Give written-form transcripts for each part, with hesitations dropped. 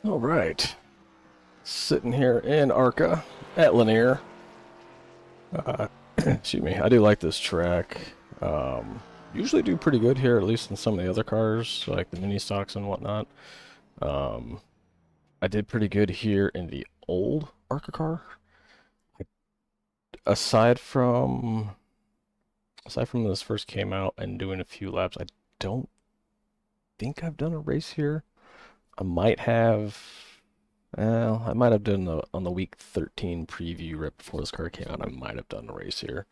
All right, sitting here in ARCA at Lanier. Excuse me. I do like this track. Usually do pretty good here, at least in some of the other cars, like the mini stocks and whatnot. Um, I did pretty good here in the old ARCA car. Aside from aside from when this first came out and doing a few laps, I don't think I've done a race here. I might have. Well, I might have done on the week 13 preview right before this car came out. I might have done a race here,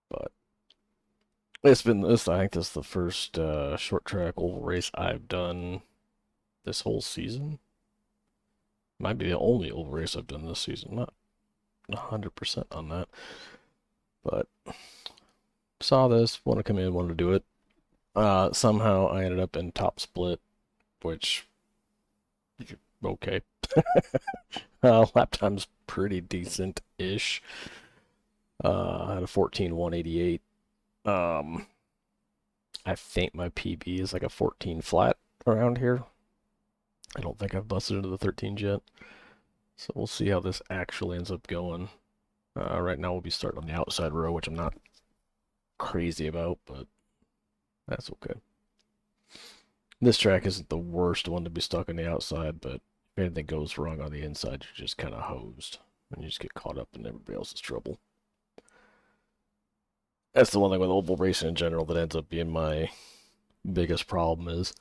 but it's been this. I think this is the first short track oval race I've done this whole season. Might be the only oval race I've done this season. Not 100% on that, but saw this, want to come in, wanted to do it. Somehow I ended up in top split, which okay. Lap time's pretty decent-ish. I had a 14.188. I think my PB is like a 14 flat around here. I don't think I've busted into the 13s yet. So we'll see how this actually ends up going. Right now we'll be starting on the outside row, which I'm not crazy about, but that's okay. This track isn't the worst one to be stuck on the outside, but if anything goes wrong on the inside, you're just kind of hosed. And you just get caught up in everybody else's trouble. That's the one thing with oval racing in general that ends up being my biggest problem is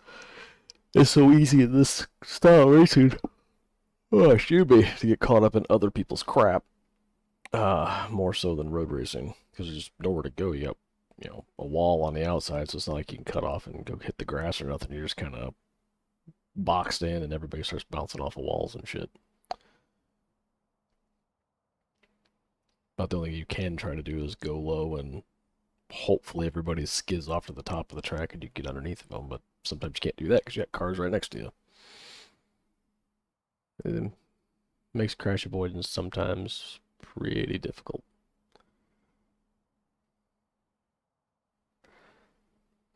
it's so easy in this style of racing. Oh, excuse me, to get caught up in other people's crap. More so than road racing, because there's just nowhere to go. You got, a wall on the outside, so it's not like you can cut off and go hit the grass or nothing. You're just kind of boxed in, and everybody starts bouncing off of walls and shit. About the only thing you can try to do is go low, and hopefully everybody skids off to the top of the track and you get underneath of them. But sometimes you can't do that because you got cars right next to you. It makes crash avoidance sometimes pretty difficult.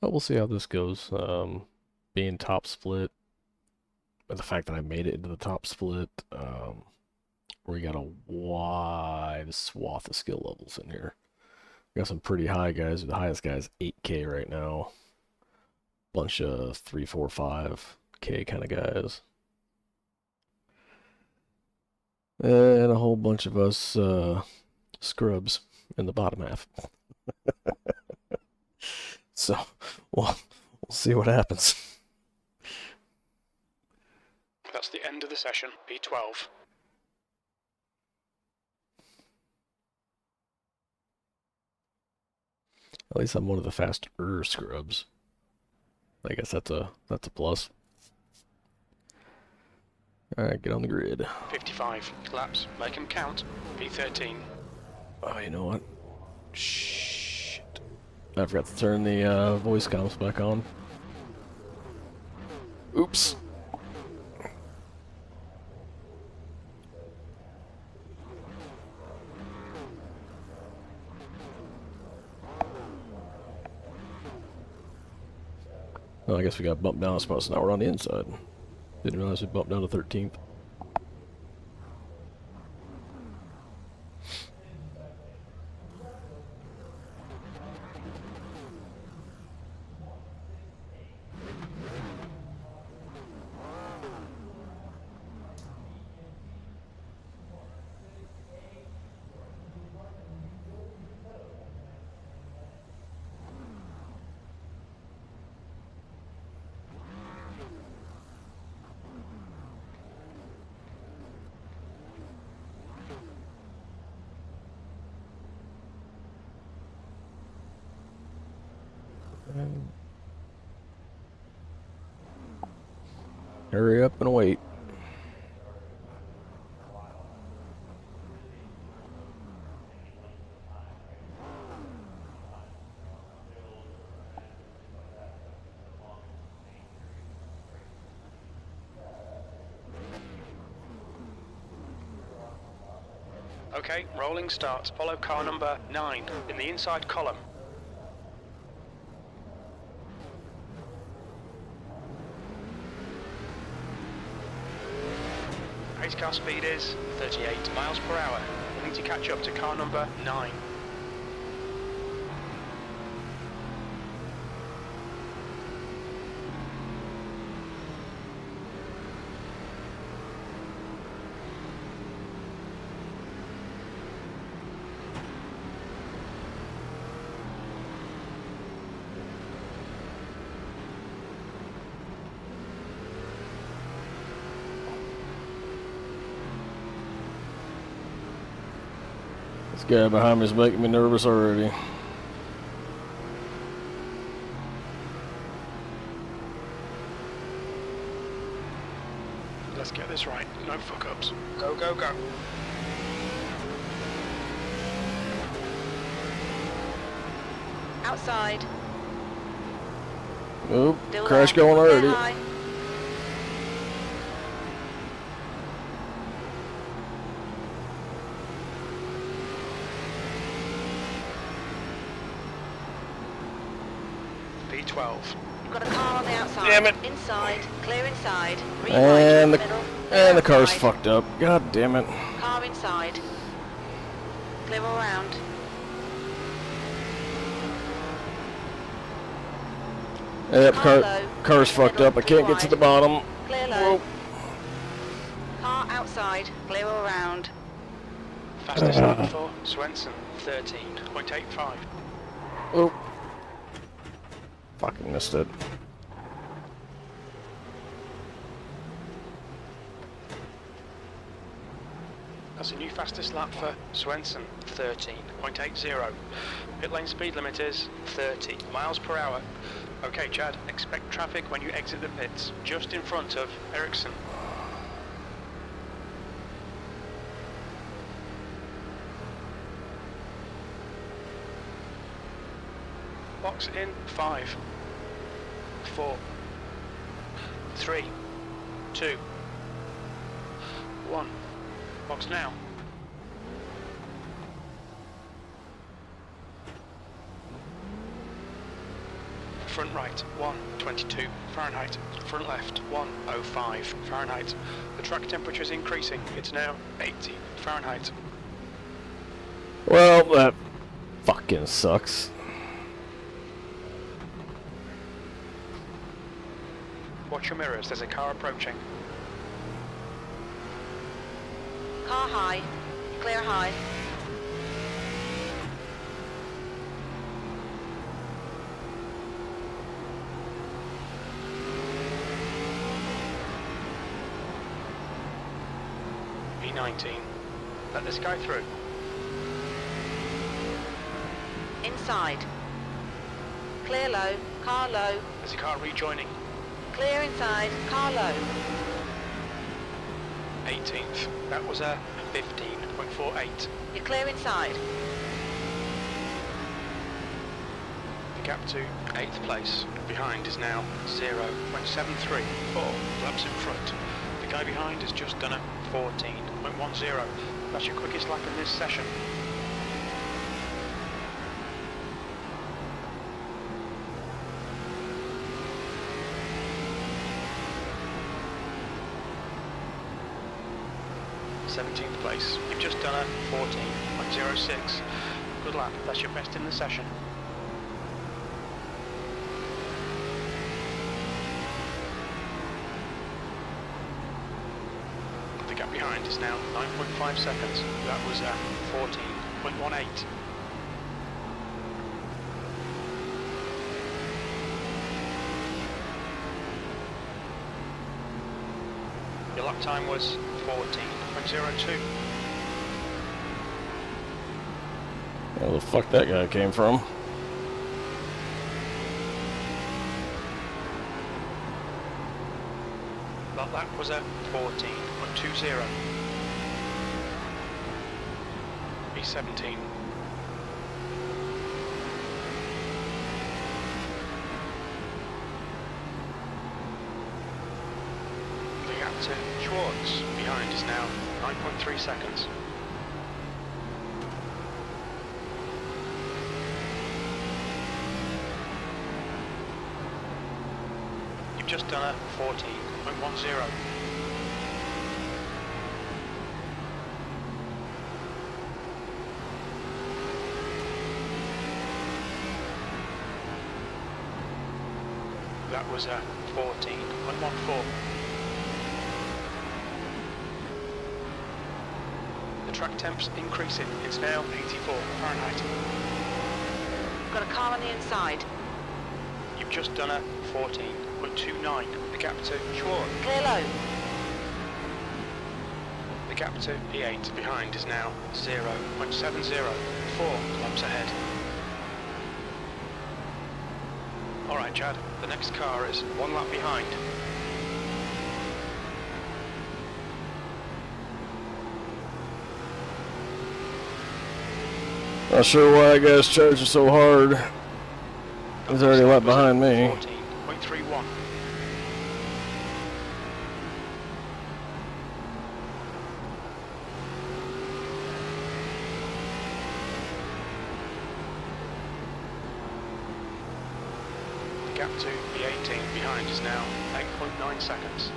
But we'll see how this goes. Being top split, but the fact that I made it into the top split, we got a wide swath of skill levels in here. We got some pretty high guys. The highest guy's 8K right now. Bunch of 3, 4, 5K kind of guys. And a whole bunch of us scrubs in the bottom half. So we'll see what happens. That's the end of the session, P12. At least I'm one of the faster scrubs. I guess that's a plus. Alright, get on the grid. 55 laps, make them count, P13. Oh, you know what? Shit. I forgot to turn the voice comms back on. Oops. Well, I guess we got bumped down a spot, so now we're on the inside. Didn't realize we bumped down to 13th. Hurry up and wait. Okay, rolling starts. Follow car number 9 in the inside column. Race car speed is 38 miles per hour. We need to catch up to car number 9. This guy behind me is making me nervous already. Let's get this right. No fuck-ups. Go, go, go. Outside. Oop, Still crash there. going already. Clear high. P12. You've got a car on the outside. Damn it. Inside. Clear inside. And Rewind. the car's outside. fucked up. God damn it. Car inside. Clear all round. Yep, Car low. car's fucked up. I can't get to the bottom. Clear low. Car outside. Clear all round. Fastest lap for Swenson, 13.85. Oop. Fucking missed it. That's a new fastest lap for Swenson, 13.80. Pit lane speed limit is 30 miles per hour. Okay, Chad, expect traffic when you exit the pits, just in front of Ericsson. Box in 5, 4, 3, 2, 1. Box now. Front right, 122 Fahrenheit. Front left, 105 Fahrenheit. The track temperature is increasing. It's now 80 Fahrenheit. Well, that fucking sucks. Watch your mirrors, there's a car approaching. Car high. Clear high. P19. Let this guy through. Inside. Clear low. Car low. There's a car rejoining. Clear inside. Car low. 18th. That was a 15.48. You're clear inside. The gap to 8th place behind is now 0.73. 4 laps in front. The guy behind has just done a 14.10. That's your quickest lap in this session. th place. You've just done a 14.06. Good lap. That's your best in the session. The gap behind is now 9.5 seconds. That was 14.18. Your lap time was 14.02. Where the fuck that guy came from? That lap was a 14.20. B17. The gap to Schwartz behind is now 9.3 seconds. You've just done a 14.10. that was a 14.14. The track temp's increasing. It's now 84 Fahrenheit. Got a car on the inside. You've just done a 14.29. The gap to Schwartz. Clear low. The gap to P8 behind is now 0.70. 4 laps ahead. Alright Chad, the next car is 1 lap behind. Not sure why that guy's charging so hard. He's already a lap behind me. 14.31. The gap to B18 behind is now 8.9 seconds.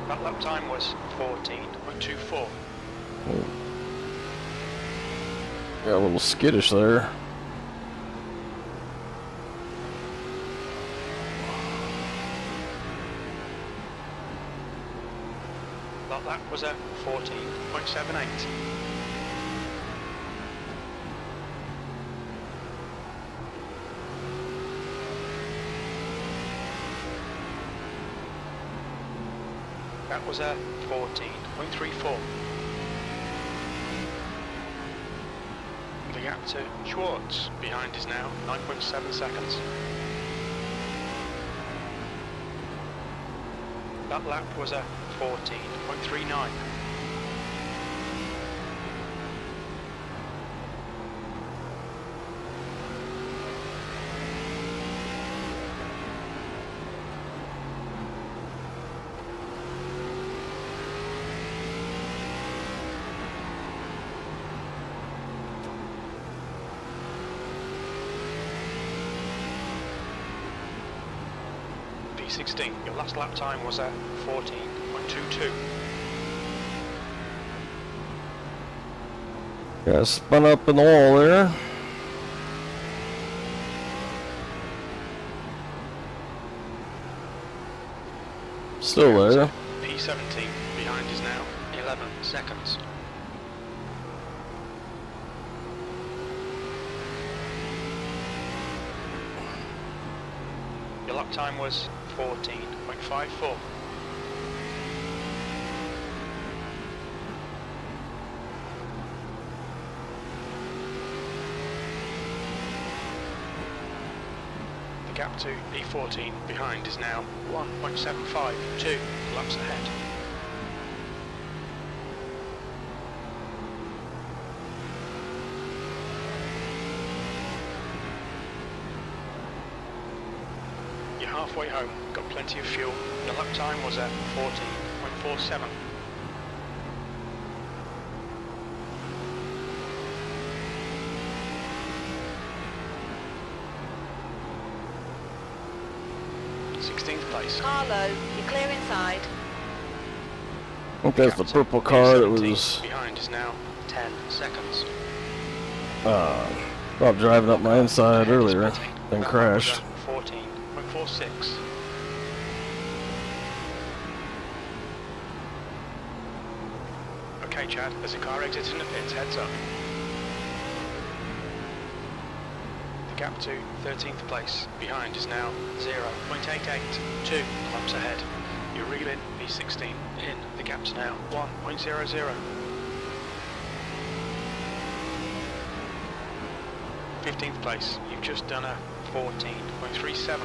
That lap time was 14.24. Got a little skittish there. That lap was a 14.78. That was a 14.34. The gap to Schwartz behind is now 9.7 seconds. That lap was a 14.39. P16, your last lap time was a 14.22. Got spun up in the wall there. Still there. P17 behind is now 11 seconds. Your lap time was 14.54. The gap to P14 behind is now 1.75, 2 laps ahead. You're halfway home, got plenty of fuel. Your lap time was at 14.47. Place. Car low. You're clear inside. I think that's the purple car that was behind is now 10 seconds. about driving up my inside earlier, then crashed. 14.46. Okay, Chad, there's a car exiting the pits, heads up. The gap to 13th place behind is now 0.88, 2 laps ahead. You're reeling P16 in, the gap's now 1.00. 15th place, you've just done a 14.37.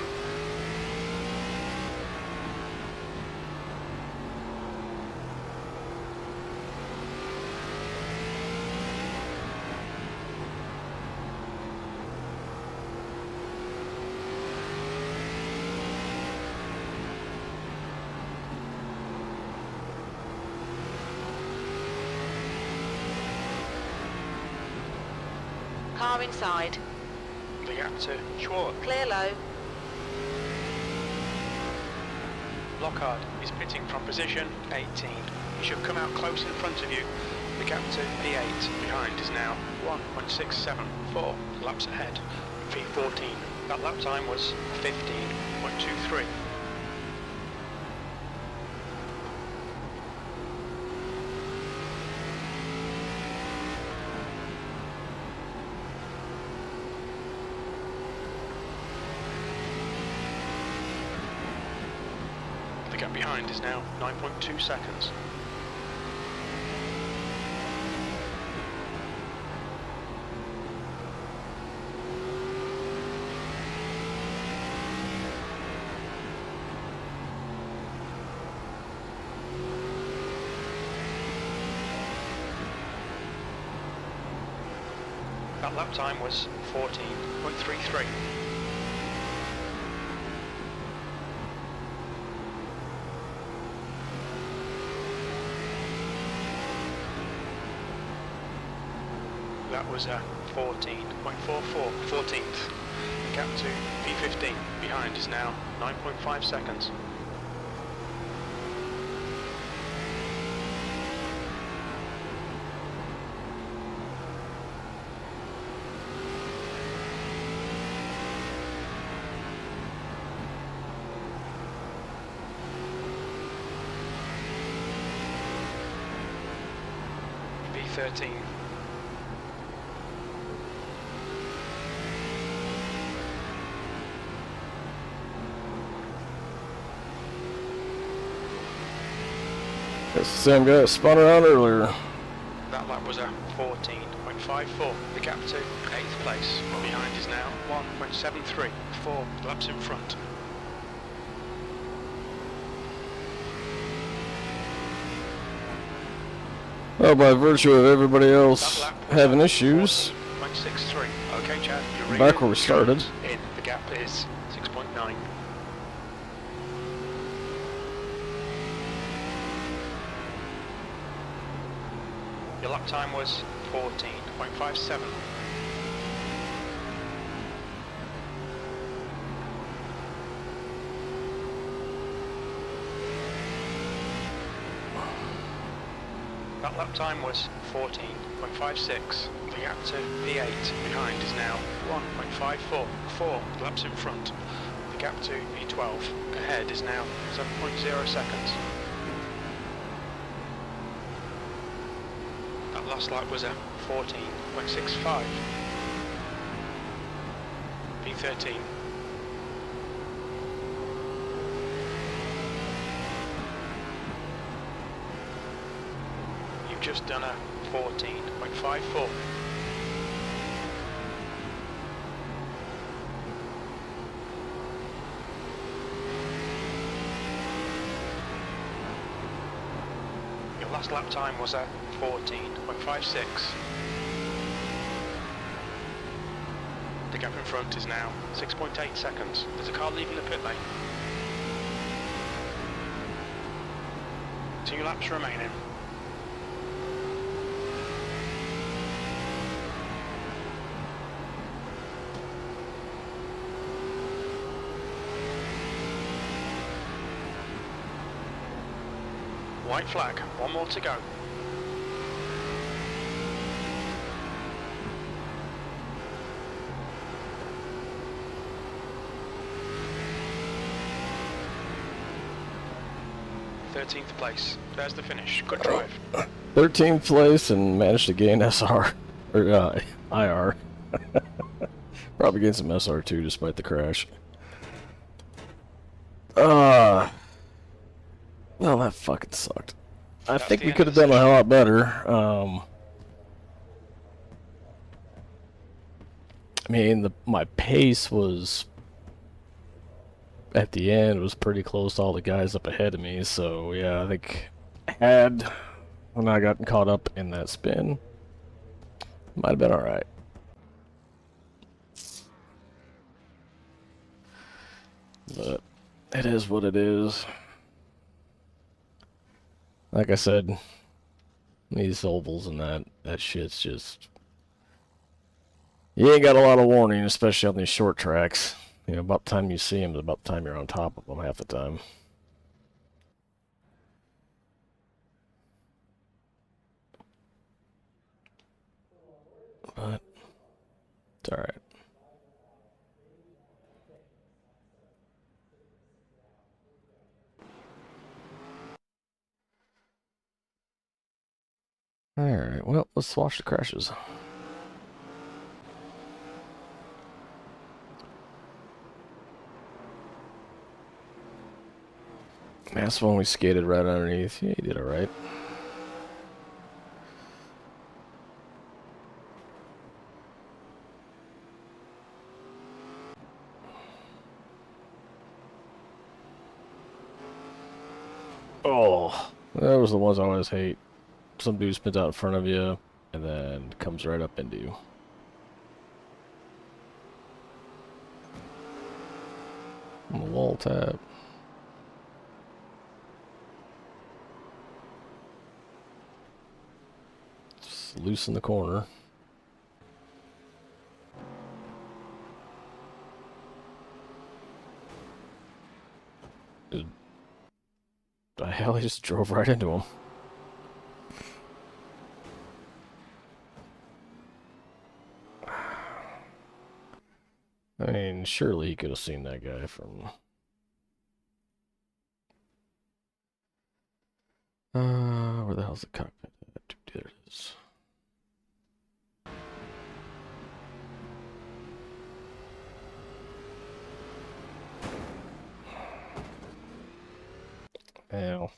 Car inside. The gap to Schwartz. Clear low. Lockhart is pitting from position 18. He should come out close in front of you. The gap to P8 behind is now 1.674 laps ahead. P14. That lap time was 15.23. The gap behind is now 9.2 seconds. That lap time was 14.33. That was a 14.44, 14th. The gap to P15 behind is now 9.5 seconds. P13. That's the same guy that spun around earlier. That lap was a 14.54. The gap to 8th place behind is now 1.73. 4 laps in front. Well, by virtue of everybody else having issues, 0.63. Okay, Chad, you're back where we started. in. The gap is 6.9. Your lap time was 14.57. That lap time was 14.56. The gap to P8 behind is now 1.54. 4 laps in front. The gap to P12 ahead is now 7.0 seconds. That last lap was a 14.65. P13. You've just done a 14.54. Your last lap time was a 14.56. The gap in front is now 6.8 seconds. There's a car leaving the pit lane. 2 laps remaining. White flag, 1 more to go. th place. There's the finish. Good drive. 13th place and managed to gain SR, or IR. Probably gained some SR too, despite the crash. Well, that fucking sucked. I think we could have done a lot better. I mean, my pace was at the end was pretty close to all the guys up ahead of me. So yeah, I think when I got caught up in that spin, might have been all right. But it is what it is. Like I said, these ovals and that shit's just... You ain't got a lot of warning, especially on these short tracks. You know, about the time you see them is about the time you're on top of them half the time. but it's alright. Alright, well, let's watch the crashes. That's when we skated right underneath. Yeah, you did alright. Oh, that was the ones I always hate. Some dude spins out in front of you, and then comes right up into you. On the wall tap. Just loose in the corner. The hell, he just drove right into him. I mean, surely he could have seen that guy from... where the hell's the cockpit at? There it is. Well,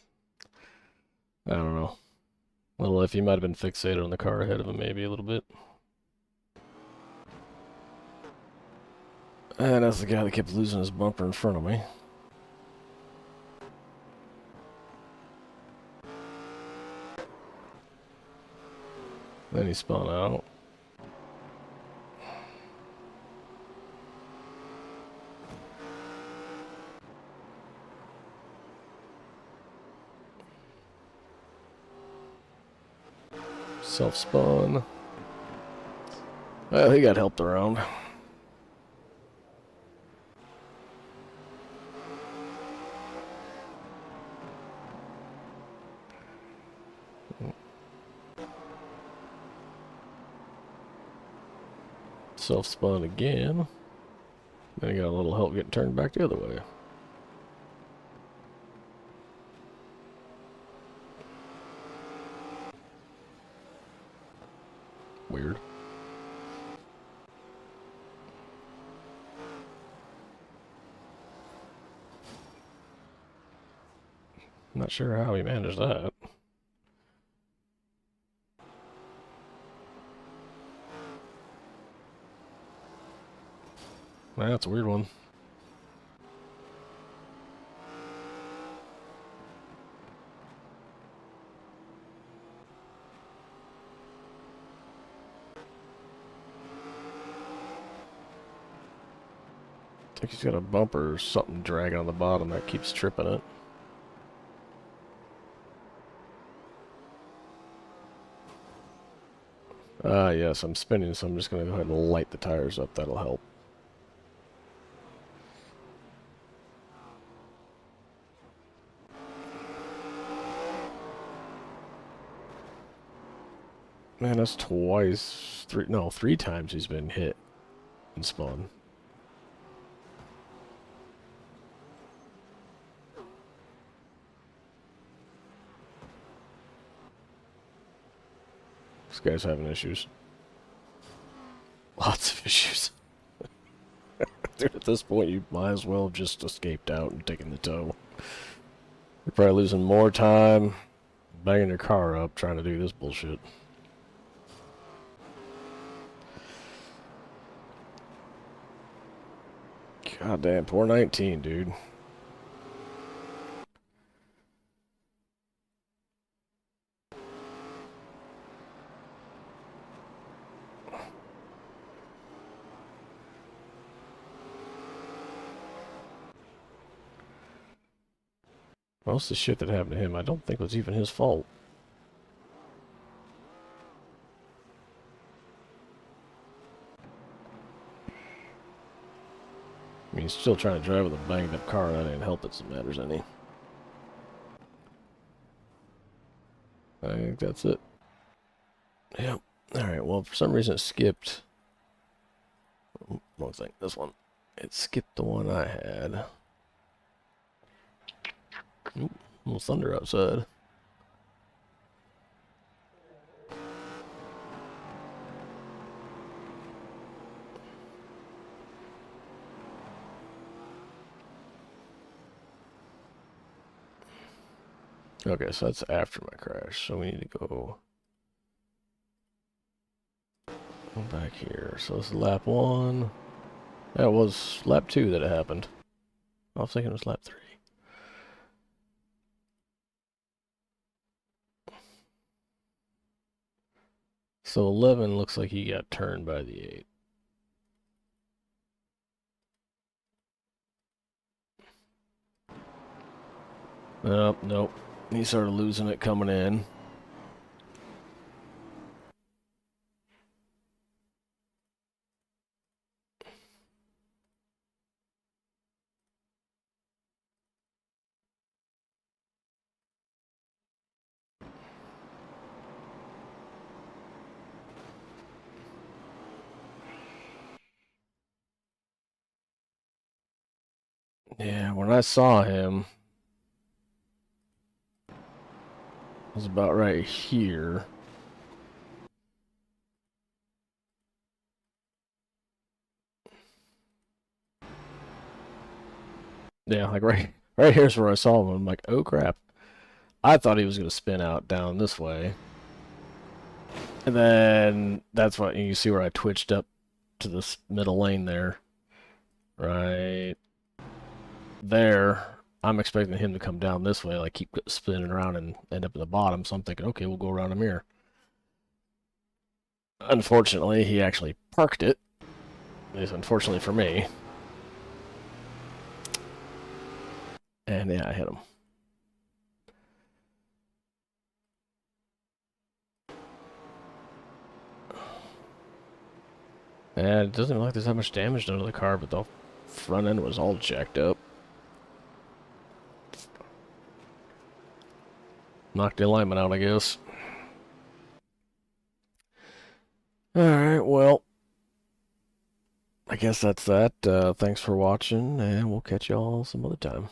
I don't know. Little if he might have been fixated on the car ahead of him, maybe a little bit. And that's the guy that kept losing his bumper in front of me. Then he spun out. Self-spun. Well, he got helped around. Self-spun again. Then he got a little help getting turned back the other way. Weird. Not sure how he managed that. That's a weird one. I think he's got a bumper or something dragging on the bottom that keeps tripping it. Yes, I'm spinning, so I'm just going to go ahead and light the tires up. That'll help. Man, that's three times he's been hit and spun. This guy's having issues. Lots of issues. Dude, at this point, you might as well have just escaped out and taken the tow. You're probably losing more time banging your car up trying to do this bullshit. God damn, poor 19, dude. Most of the shit that happened to him, I don't think was even his fault. I mean, he's still trying to drive with a banged up car, and that ain't help it matters any. I think that's it. Yep. Alright, well. well, for some reason it skipped. Wrong thing. This one. It skipped the one I had. Ooh, a little thunder outside. Okay, so that's after my crash. So we need to go back here. So this is lap 1. That was lap 2 that it happened. I was thinking it was lap 3. So 11 looks like he got turned by the 8. Oh, nope. He started losing it coming in. Yeah, when I saw him, it was about right here. Yeah, like right here's where I saw him. I'm like, oh crap. I thought he was going to spin out down this way. And then that's what you see where I twitched up to this middle lane there. Right there. I'm expecting him to come down this way, like keep spinning around and end up at the bottom. So I'm thinking, okay, we'll go around him here. Unfortunately, he actually parked it. At least unfortunately for me. And yeah, I hit him. And it doesn't look like there's that much damage done to the car, but the front end was all jacked up. Knocked the alignment out, I guess. Alright, well, I guess that's that. Thanks for watching, and we'll catch y'all some other time.